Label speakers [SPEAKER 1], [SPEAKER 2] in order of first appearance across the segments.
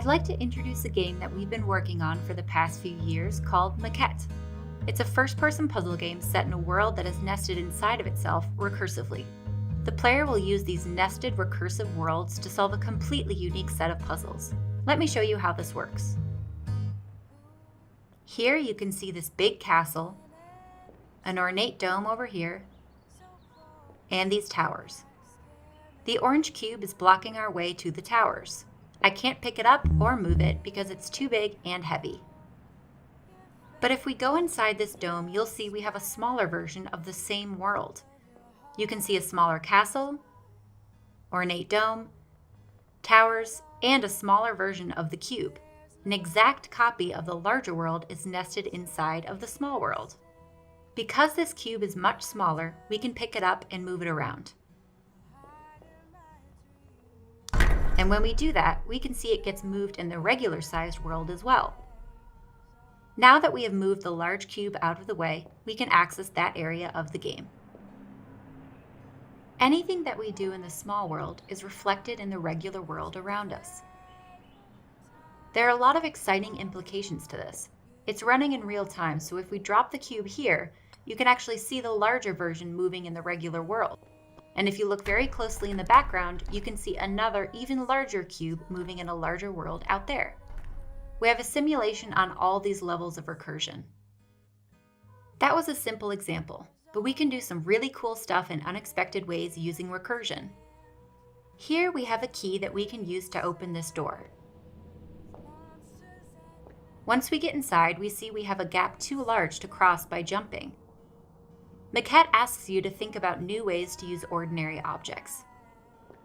[SPEAKER 1] like to introduce a game that we've been working on for the past few years called Maquette. It's a first-person puzzle game set in a world that is nested inside of itself recursively. The player will use these nested recursive worlds to solve a completely unique set of puzzles. Let me show you how this works. Here you can see this big castle, an ornate dome over here, and these towers. The orange cube is blocking our way to the towers. I can't pick it up or move it because it's too big and heavy. But if we go inside this dome, you'll see we have a smaller version of the same world. You can see a smaller castle, ornate dome, towers, and a smaller version of the cube. An exact copy of the larger world is nested inside of the small world. Because this cube is much smaller, we can pick it up and move it around. And when we do that, we can see it gets moved in the regular sized world as well. Now that we have moved the large cube out of the way, we can access that area of the game. Anything that we do in the small world is reflected in the regular world around us. There are a lot of exciting implications to this. It's running in real time, so if we drop the cube here, you can actually see the larger version moving in the regular world. And if you look very closely in the background, you can see another even larger cube moving in a larger world out there. We have a simulation on all these levels of recursion. That was a simple example, but we can do some really cool stuff in unexpected ways using recursion. Here we have a key that we can use to open this door. Once we get inside, we see we have a gap too large to cross by jumping. Maquette asks you to think about new ways to use ordinary objects.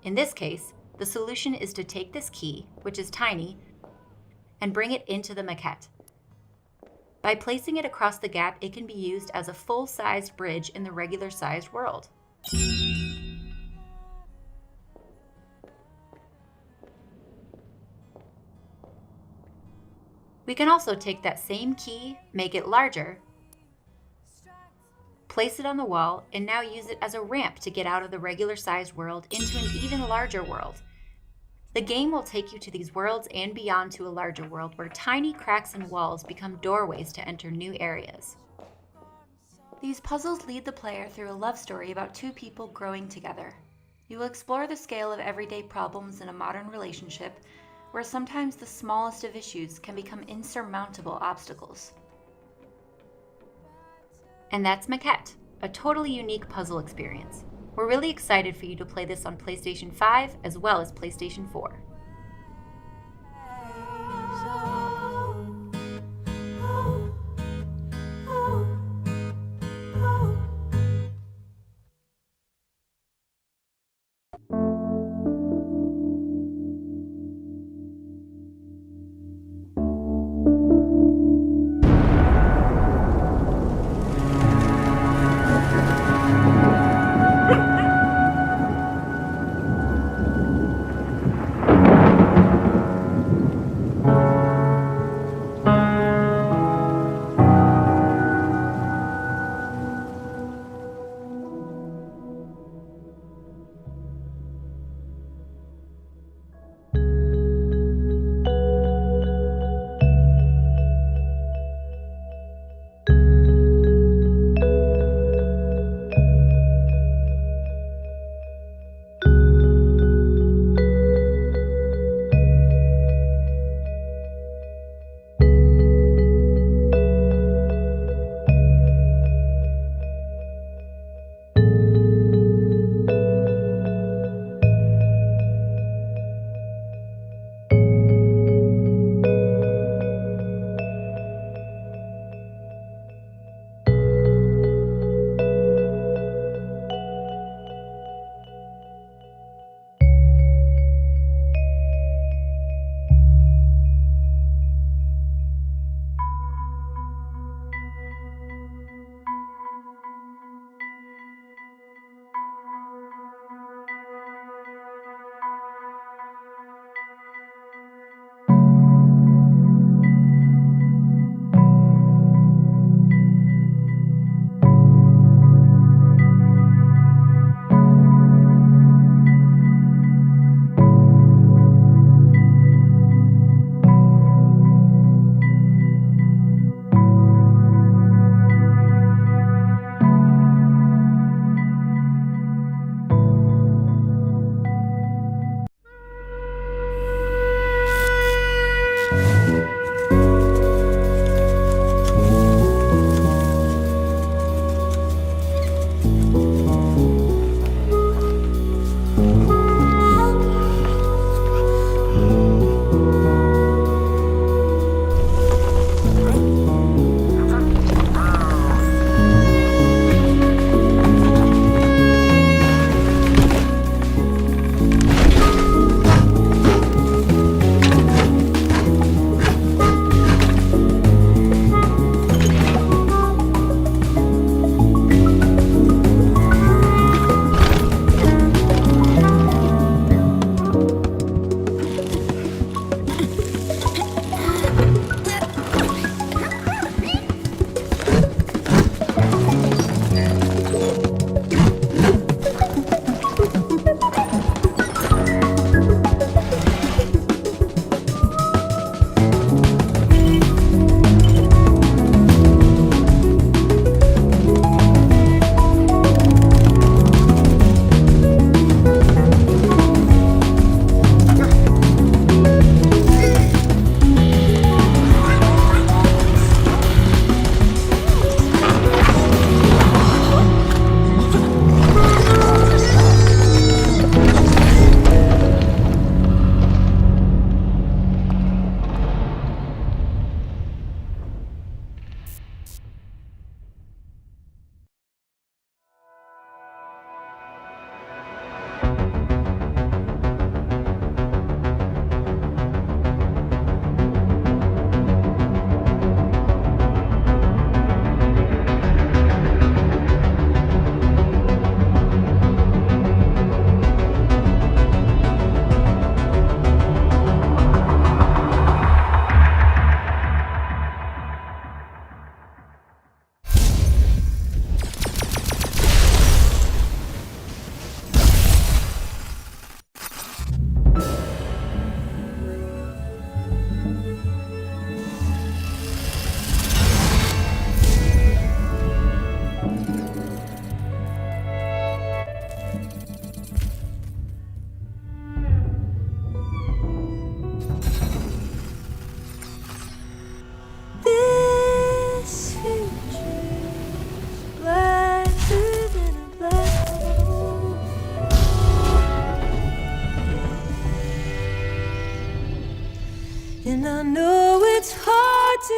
[SPEAKER 1] In this case, the solution is to take this key, which is tiny, and bring it into the maquette. By placing it across the gap, it can be used as a full-sized bridge in the regular-sized world. We can also take that same key, make it larger, place it on the wall, and now use it as a ramp to get out of the regular-sized world into an even larger world. The game will take you to these worlds and beyond to a larger world where tiny cracks in walls become doorways to enter new areas. These puzzles lead the player through a love story about two people growing together. You will explore the scale of everyday problems in a modern relationship where sometimes the smallest of issues can become insurmountable obstacles. And that's Maquette, a totally unique puzzle experience. We're really excited for you to play this on PlayStation 5 as well as PlayStation 4.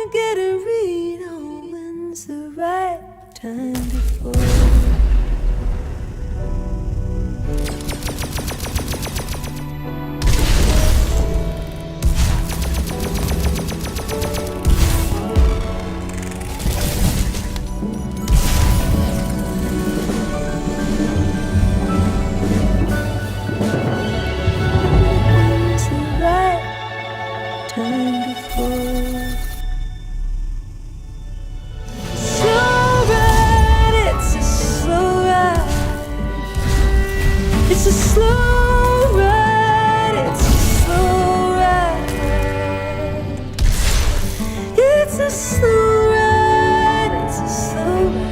[SPEAKER 2] can't get a read on when's the right time to fall. It's a slow ride, it's a slow ride. It's a slow ride, it's a slow ride.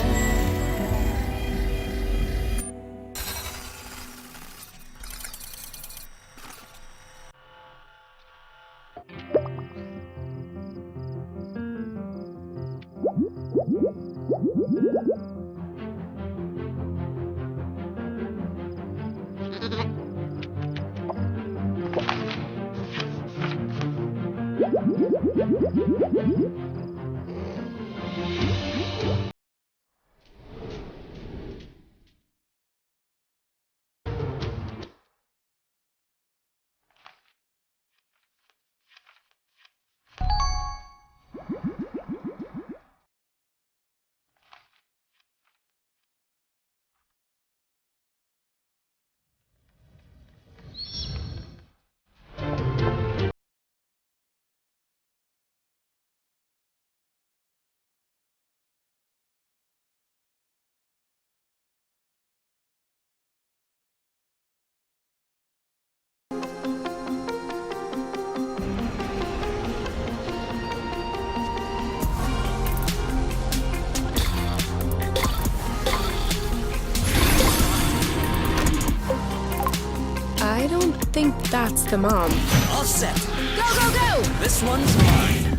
[SPEAKER 3] I don't think that's the mom.
[SPEAKER 4] All set.
[SPEAKER 3] Go, go, go!
[SPEAKER 4] This one's mine.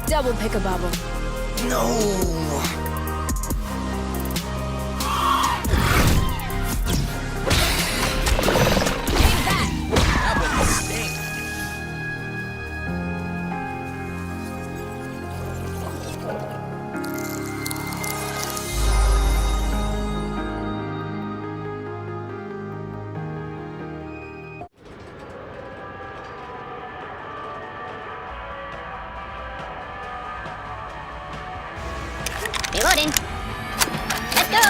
[SPEAKER 3] Double pick a bubble.
[SPEAKER 4] No. That would stink.
[SPEAKER 5] Reloading. Let's go!